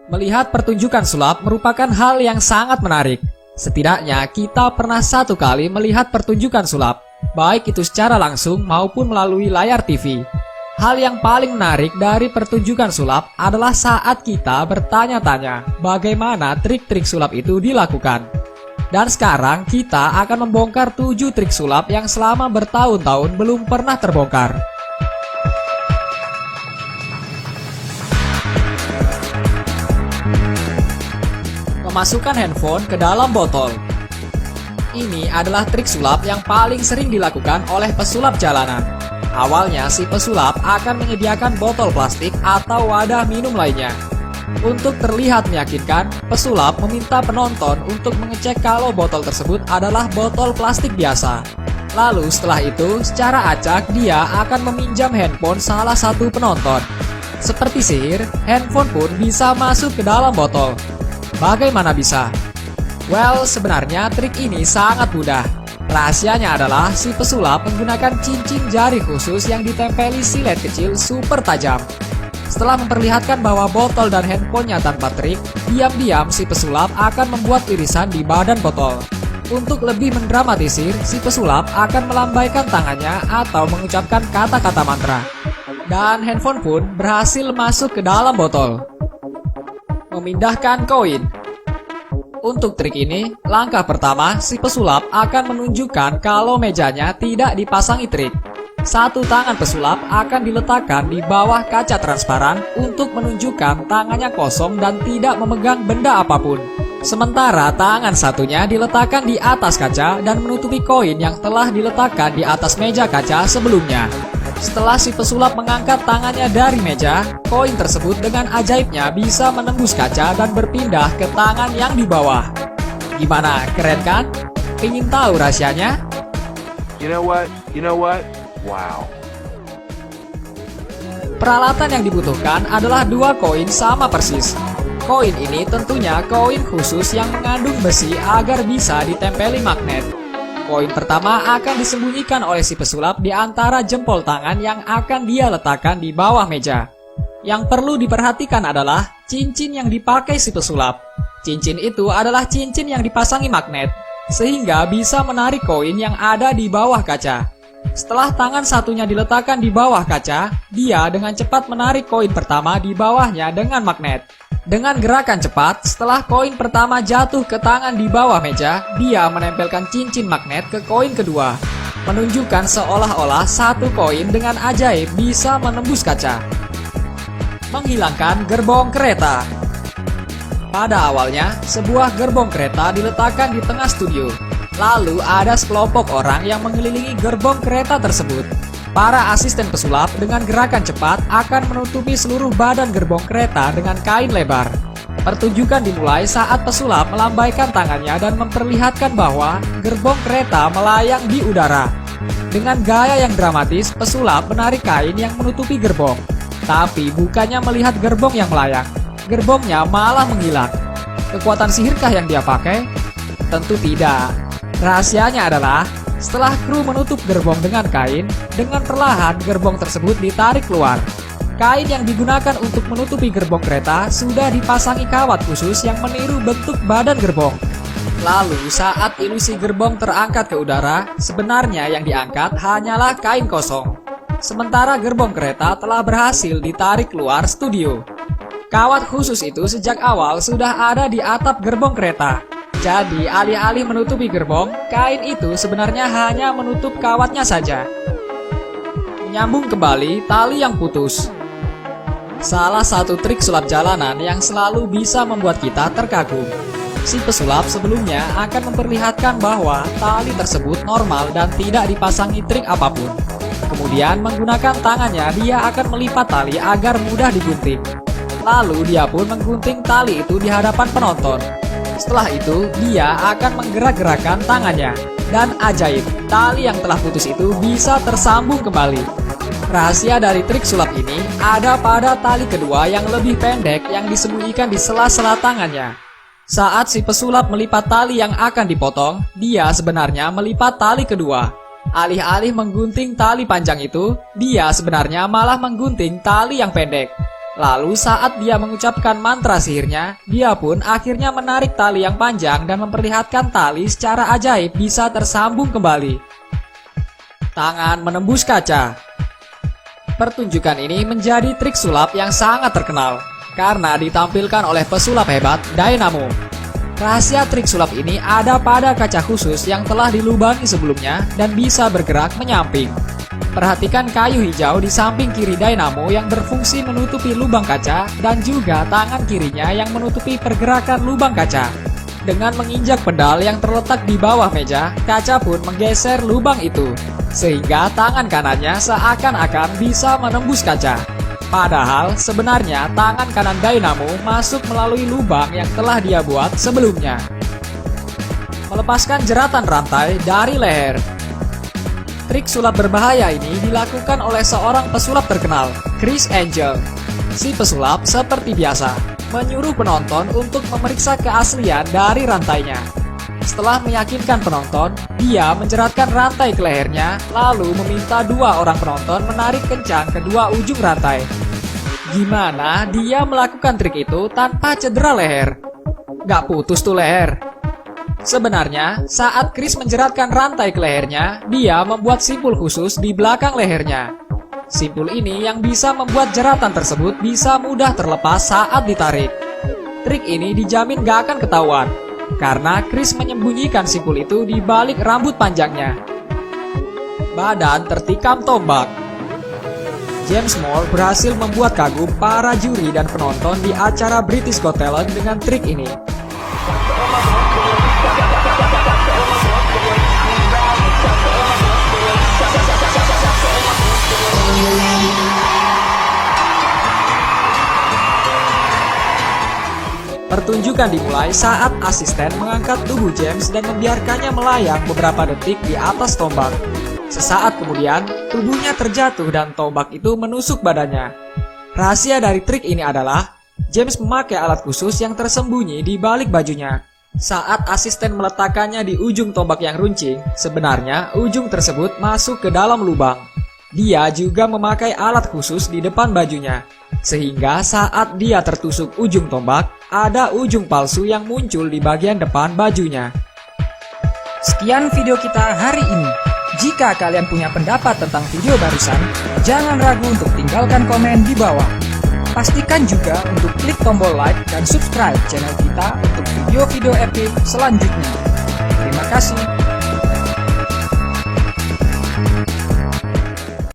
Melihat pertunjukan sulap merupakan hal yang sangat menarik. Setidaknya kita pernah satu kali melihat pertunjukan sulap, baik itu secara langsung maupun melalui layar TV. Hal yang paling menarik dari pertunjukan sulap adalah saat kita bertanya-tanya bagaimana trik-trik sulap itu dilakukan. Dan sekarang kita akan membongkar 7 trik sulap yang selama bertahun-tahun belum pernah terbongkar. Memasukkan handphone ke dalam botol. Ini adalah trik sulap yang paling sering dilakukan oleh pesulap jalanan. Awalnya si pesulap akan menyediakan botol plastik atau wadah minum lainnya. Untuk terlihat meyakinkan, pesulap meminta penonton untuk mengecek kalau botol tersebut adalah botol plastik biasa. Lalu setelah itu, secara acak dia akan meminjam handphone salah satu penonton. Seperti sihir, handphone pun bisa masuk ke dalam botol. Bagaimana bisa? Well, sebenarnya trik ini sangat mudah. Rahasianya adalah si pesulap menggunakan cincin jari khusus yang ditempeli silet kecil super tajam. Setelah memperlihatkan bahwa botol dan handphonenya tanpa trik, diam-diam si pesulap akan membuat irisan di badan botol. Untuk lebih mendramatisir, si pesulap akan melambaikan tangannya atau mengucapkan kata-kata mantra. Dan handphone pun berhasil masuk ke dalam botol. Memindahkan koin. Untuk trik ini, langkah pertama si pesulap akan menunjukkan kalau mejanya tidak dipasangi trik. Satu tangan pesulap akan diletakkan di bawah kaca transparan untuk menunjukkan tangannya kosong dan tidak memegang benda apapun. Sementara tangan satunya diletakkan di atas kaca dan menutupi koin yang telah diletakkan di atas meja kaca sebelumnya. Setelah si pesulap mengangkat tangannya dari meja, koin tersebut dengan ajaibnya bisa menembus kaca dan berpindah ke tangan yang di bawah. Gimana, keren kan? Ingin tahu rahasianya? You know what? Wow. Peralatan yang dibutuhkan adalah 2 koin sama persis. Koin ini tentunya koin khusus yang mengandung besi agar bisa ditempeli magnet. Koin pertama akan disembunyikan oleh si pesulap di antara jempol tangan yang akan dia letakkan di bawah meja. Yang perlu diperhatikan adalah cincin yang dipakai si pesulap. Cincin itu adalah cincin yang dipasangi magnet, sehingga bisa menarik koin yang ada di bawah kaca. Setelah tangan satunya diletakkan di bawah kaca, dia dengan cepat menarik koin pertama di bawahnya dengan magnet. Dengan gerakan cepat, setelah koin pertama jatuh ke tangan di bawah meja, dia menempelkan cincin magnet ke koin kedua, menunjukkan seolah-olah satu koin dengan ajaib bisa menembus kaca. Menghilangkan gerbong kereta. Pada awalnya, sebuah gerbong kereta diletakkan di tengah studio. Lalu ada sekelompok orang yang mengelilingi gerbong kereta tersebut. Para asisten pesulap dengan gerakan cepat akan menutupi seluruh badan gerbong kereta dengan kain lebar. Pertunjukan dimulai saat pesulap melambaikan tangannya dan memperlihatkan bahwa gerbong kereta melayang di udara. Dengan gaya yang dramatis, pesulap menarik kain yang menutupi gerbong. Tapi bukannya melihat gerbong yang melayang, gerbongnya malah menghilang. Kekuatan sihirkah yang dia pakai? Tentu tidak. Rahasianya adalah setelah kru menutup gerbong dengan kain, dengan perlahan gerbong tersebut ditarik keluar. Kain yang digunakan untuk menutupi gerbong kereta sudah dipasangi kawat khusus yang meniru bentuk badan gerbong. Lalu saat ilusi gerbong terangkat ke udara, sebenarnya yang diangkat hanyalah kain kosong. Sementara gerbong kereta telah berhasil ditarik keluar studio. Kawat khusus itu sejak awal sudah ada di atap gerbong kereta. Jadi alih-alih menutupi gerbong, kain itu sebenarnya hanya menutup kawatnya saja. Menyambung kembali tali yang putus. Salah satu trik sulap jalanan yang selalu bisa membuat kita terkagum. Si pesulap sebelumnya akan memperlihatkan bahwa tali tersebut normal dan tidak dipasangi trik apapun. Kemudian menggunakan tangannya dia akan melipat tali agar mudah digunting. Lalu dia pun menggunting tali itu di hadapan penonton. Setelah itu, dia akan menggerak-gerakkan tangannya. Dan ajaib, tali yang telah putus itu bisa tersambung kembali. Rahasia dari trik sulap ini ada pada tali kedua yang lebih pendek yang disembunyikan di sela-sela tangannya. Saat si pesulap melipat tali yang akan dipotong, dia sebenarnya melipat tali kedua. Alih-alih menggunting tali panjang itu, dia sebenarnya malah menggunting tali yang pendek. Lalu saat dia mengucapkan mantra sihirnya, dia pun akhirnya menarik tali yang panjang dan memperlihatkan tali secara ajaib bisa tersambung kembali. Tangan menembus kaca. Pertunjukan ini menjadi trik sulap yang sangat terkenal karena ditampilkan oleh pesulap hebat Dynamo. Rahasia trik sulap ini ada pada kaca khusus yang telah dilubangi sebelumnya dan bisa bergerak menyamping. Perhatikan kayu hijau di samping kiri Dynamo yang berfungsi menutupi lubang kaca dan juga tangan kirinya yang menutupi pergerakan lubang kaca. Dengan menginjak pedal yang terletak di bawah meja, kaca pun menggeser lubang itu, sehingga tangan kanannya seakan-akan bisa menembus kaca. Padahal sebenarnya tangan kanan Dynamo masuk melalui lubang yang telah dia buat sebelumnya. Melepaskan jeratan rantai dari leher. Trik sulap berbahaya ini dilakukan oleh seorang pesulap terkenal, Criss Angel. Si pesulap seperti biasa menyuruh penonton untuk memeriksa keaslian dari rantainya. Setelah meyakinkan penonton, dia menjeratkan rantai ke lehernya, lalu meminta dua orang penonton menarik kencang kedua ujung rantai. Gimana dia melakukan trik itu tanpa cedera leher? Gak putus tuh leher. Sebenarnya, saat Criss menjeratkan rantai ke lehernya, dia membuat simpul khusus di belakang lehernya. Simpul ini yang bisa membuat jeratan tersebut bisa mudah terlepas saat ditarik. Trik ini dijamin gak akan ketahuan, karena Criss menyembunyikan simpul itu di balik rambut panjangnya. Badan tertikam tombak. James Moore berhasil membuat kagum para juri dan penonton di acara British Got Talent dengan trik ini. Pertunjukan dimulai saat asisten mengangkat tubuh James dan membiarkannya melayang beberapa detik di atas tombak. Sesaat kemudian, tubuhnya terjatuh dan tombak itu menusuk badannya. Rahasia dari trik ini adalah, James memakai alat khusus yang tersembunyi di balik bajunya. Saat asisten meletakkannya di ujung tombak yang runcing, sebenarnya ujung tersebut masuk ke dalam lubang. Dia juga memakai alat khusus di depan bajunya, sehingga saat dia tertusuk ujung tombak, ada ujung palsu yang muncul di bagian depan bajunya. Sekian video kita hari ini. Jika kalian punya pendapat tentang video barusan, jangan ragu untuk tinggalkan komen di bawah. Pastikan juga untuk klik tombol like dan subscribe channel kita untuk video-video epic selanjutnya. Terima kasih.